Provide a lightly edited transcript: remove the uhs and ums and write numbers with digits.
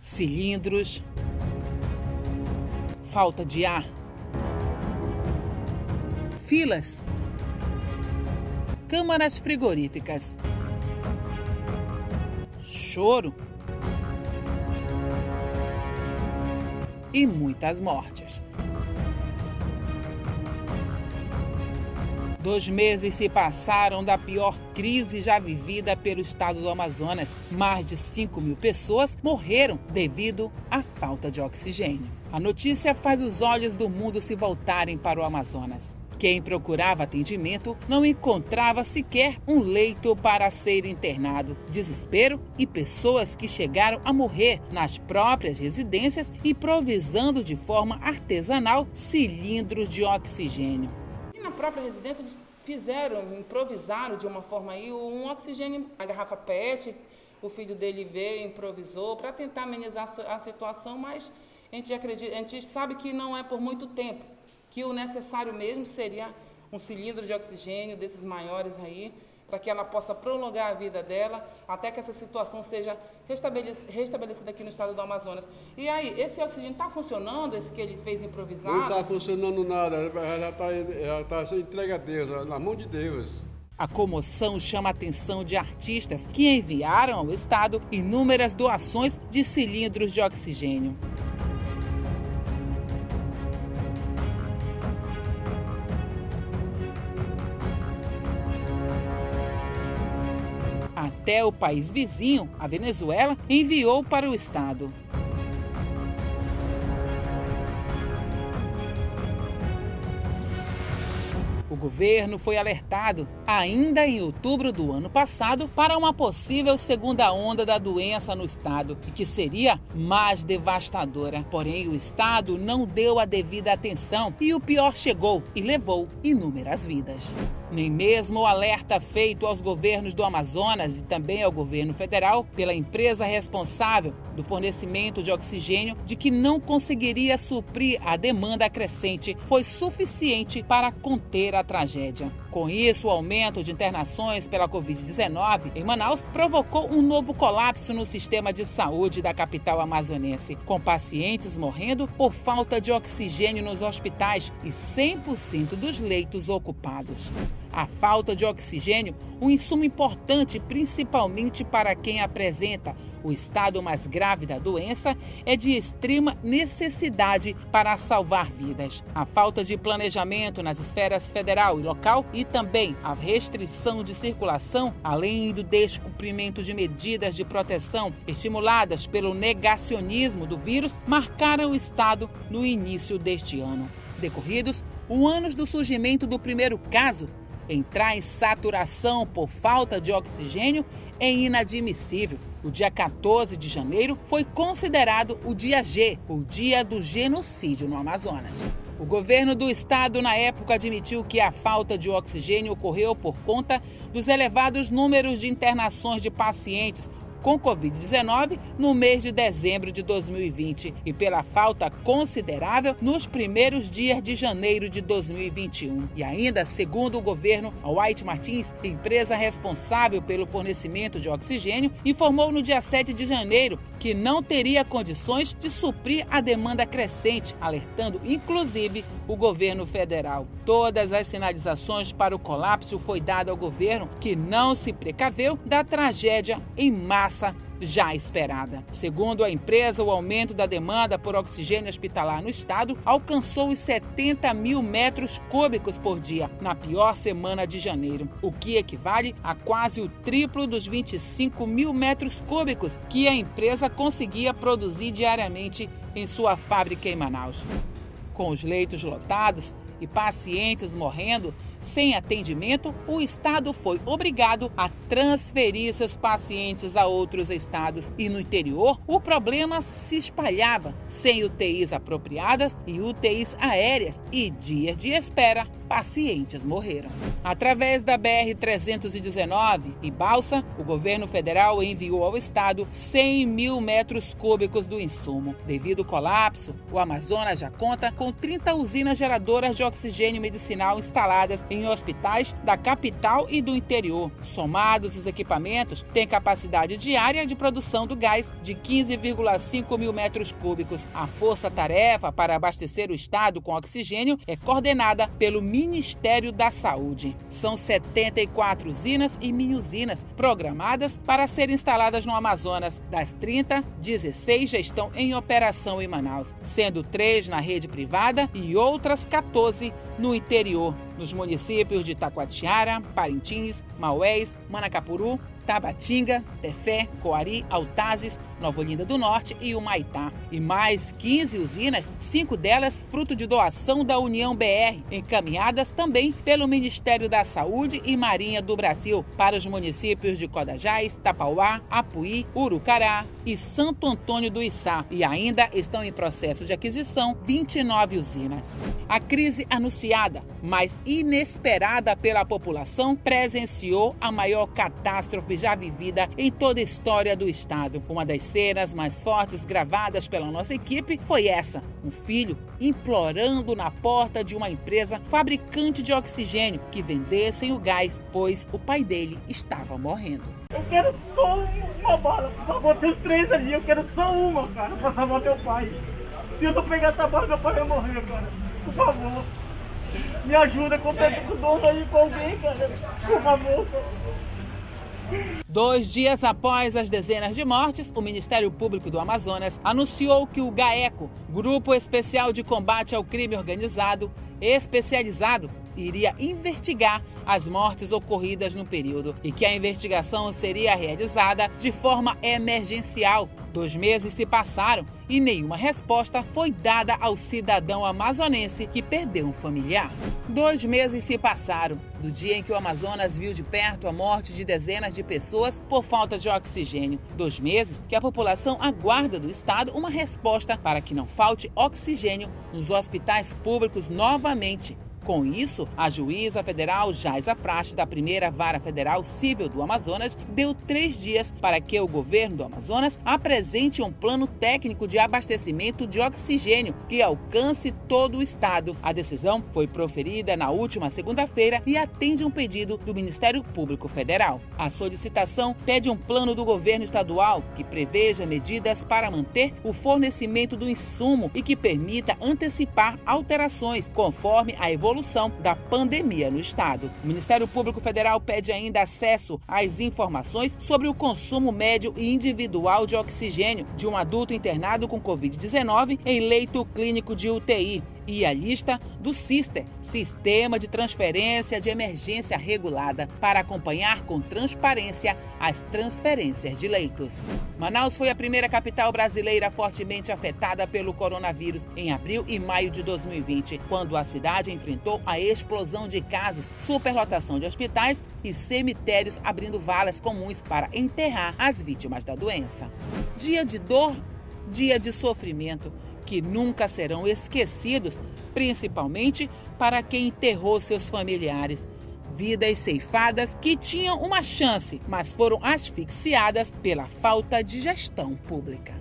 cilindros, falta de ar, filas, câmaras frigoríficas, choro e muitas mortes. 2 meses se passaram da pior crise já vivida pelo estado do Amazonas. Mais de 5.000 pessoas morreram devido à falta de oxigênio. A notícia faz os olhos do mundo se voltarem para o Amazonas. Quem procurava atendimento não encontrava sequer um leito para ser internado. Desespero e pessoas que chegaram a morrer nas próprias residências improvisando de forma artesanal cilindros de oxigênio. Na própria residência eles improvisaram de uma forma aí um oxigênio, a garrafa PET, o filho dele veio, improvisou para tentar amenizar a situação, mas a gente sabe que não é por muito tempo, que o necessário mesmo seria um cilindro de oxigênio desses maiores aí, para que ela possa prolongar a vida dela, até que essa situação seja restabelecida aqui no estado do Amazonas. E aí, esse oxigênio está funcionando, esse que ele fez improvisado? Não está funcionando nada, já está entregue a Deus, na mão de Deus. A comoção chama a atenção de artistas que enviaram ao estado inúmeras doações de cilindros de oxigênio. Até o país vizinho, a Venezuela, enviou para o estado. O governo foi alertado, ainda em outubro do ano passado, para uma possível segunda onda da doença no estado e que seria mais devastadora. Porém, o estado não deu a devida atenção e o pior chegou e levou inúmeras vidas. Nem mesmo o alerta feito aos governos do Amazonas e também ao governo federal pela empresa responsável do fornecimento de oxigênio de que não conseguiria suprir a demanda crescente foi suficiente para conter a tragédia. Com isso, o aumento de internações pela Covid-19 em Manaus provocou um novo colapso no sistema de saúde da capital amazonense, com pacientes morrendo por falta de oxigênio nos hospitais e 100% dos leitos ocupados. A falta de oxigênio, um insumo importante principalmente para quem apresenta o estado mais grave da doença, é de extrema necessidade para salvar vidas. A falta de planejamento nas esferas federal e local e também a restrição de circulação, além do descumprimento de medidas de proteção estimuladas pelo negacionismo do vírus, marcaram o estado no início deste ano. Decorridos 1 ano do surgimento do primeiro caso, entrar em saturação por falta de oxigênio é inadmissível. O dia 14 de janeiro foi considerado o dia G, o dia do genocídio no Amazonas. O governo do estado, na época, admitiu que a falta de oxigênio ocorreu por conta dos elevados números de internações de pacientes com Covid-19 no mês de dezembro de 2020 e pela falta considerável nos primeiros dias de janeiro de 2021. E ainda, segundo o governo, a White Martins, empresa responsável pelo fornecimento de oxigênio, informou no dia 7 de janeiro que não teria condições de suprir a demanda crescente, alertando inclusive o governo federal. Todas as sinalizações para o colapso foi dado ao governo, que não se precaveu da tragédia em massa já esperada. Segundo a empresa, o aumento da demanda por oxigênio hospitalar no estado alcançou os 70 mil metros cúbicos por dia na pior semana de janeiro, o que equivale a quase o triplo dos 25 mil metros cúbicos que a empresa conseguia produzir diariamente em sua fábrica em Manaus. Com os leitos lotados e pacientes morrendo sem atendimento, o estado foi obrigado a transferir seus pacientes a outros estados e no interior o problema se espalhava, sem UTIs apropriadas e UTIs aéreas e dias de espera pacientes morreram. Através da BR-319 e balsa, o governo federal enviou ao estado 100 mil metros cúbicos do insumo. Devido ao colapso, o Amazonas já conta com 30 usinas geradoras de oxigênio medicinal instaladas em hospitais da capital e do interior. Somados, os equipamentos têm capacidade diária de produção do gás de 15,5 mil metros cúbicos. A força-tarefa para abastecer o estado com oxigênio é coordenada pelo Ministério da Saúde. São 74 usinas e mini-usinas programadas para serem instaladas no Amazonas. Das 30, 16 já estão em operação em Manaus, sendo 3 na rede privada e outras 14 no interior, nos municípios de Taquatiara, Parintins, Maués, Manacapuru, Tabatinga, Tefé, Coari, Altazes, Nova Olinda do Norte e Humaitá. E mais 15 usinas, 5 delas fruto de doação da União BR, encaminhadas também pelo Ministério da Saúde e Marinha do Brasil para os municípios de Codajás, Tapauá, Apuí, Urucará e Santo Antônio do Içá. E ainda estão em processo de aquisição 29 usinas. A crise anunciada, mas inesperada pela população, presenciou a maior catástrofe já vivida em toda a história do estado. Uma das cenas mais fortes gravadas pela nossa equipe foi essa: um filho implorando na porta de uma empresa fabricante de oxigênio que vendessem o gás, pois o pai dele estava morrendo. Eu quero só uma bala, por favor, tenho 3 ali, eu quero só uma, cara, pra salvar meu pai. Se eu não pegar essa bala, meu pai vai morrer, cara. Por favor, me ajuda, completa com o dono aí com alguém, cara. Por favor, cara. 2 dias após as dezenas de mortes, o Ministério Público do Amazonas anunciou que o GAECO, Grupo Especial de Combate ao Crime Organizado, especializado, iria investigar as mortes ocorridas no período e que a investigação seria realizada de forma emergencial. 2 meses se passaram e nenhuma resposta foi dada ao cidadão amazonense que perdeu um familiar. 2 meses se passaram do dia em que o Amazonas viu de perto a morte de dezenas de pessoas por falta de oxigênio. 2 meses que a população aguarda do estado uma resposta para que não falte oxigênio nos hospitais públicos novamente. Com isso, a juíza federal Jaisa Praxe, da primeira Vara Federal Civil do Amazonas, deu 3 dias para que o governo do Amazonas apresente um plano técnico de abastecimento de oxigênio que alcance todo o estado. A decisão foi proferida na última segunda-feira e atende um pedido do Ministério Público Federal. A solicitação pede um plano do governo estadual que preveja medidas para manter o fornecimento do insumo e que permita antecipar alterações conforme a evolução da pandemia no estado. O Ministério Público Federal pede ainda acesso às informações sobre o consumo médio e individual de oxigênio de um adulto internado com Covid-19 em leito clínico de UTI e a lista do SISTER, Sistema de Transferência de Emergência Regulada, para acompanhar com transparência as transferências de leitos. Manaus foi a primeira capital brasileira fortemente afetada pelo coronavírus em abril e maio de 2020, quando a cidade enfrentou a explosão de casos, superlotação de hospitais e cemitérios abrindo valas comuns para enterrar as vítimas da doença. Dia de dor, dia de sofrimento, que nunca serão esquecidos, principalmente para quem enterrou seus familiares. Vidas ceifadas que tinham uma chance, mas foram asfixiadas pela falta de gestão pública.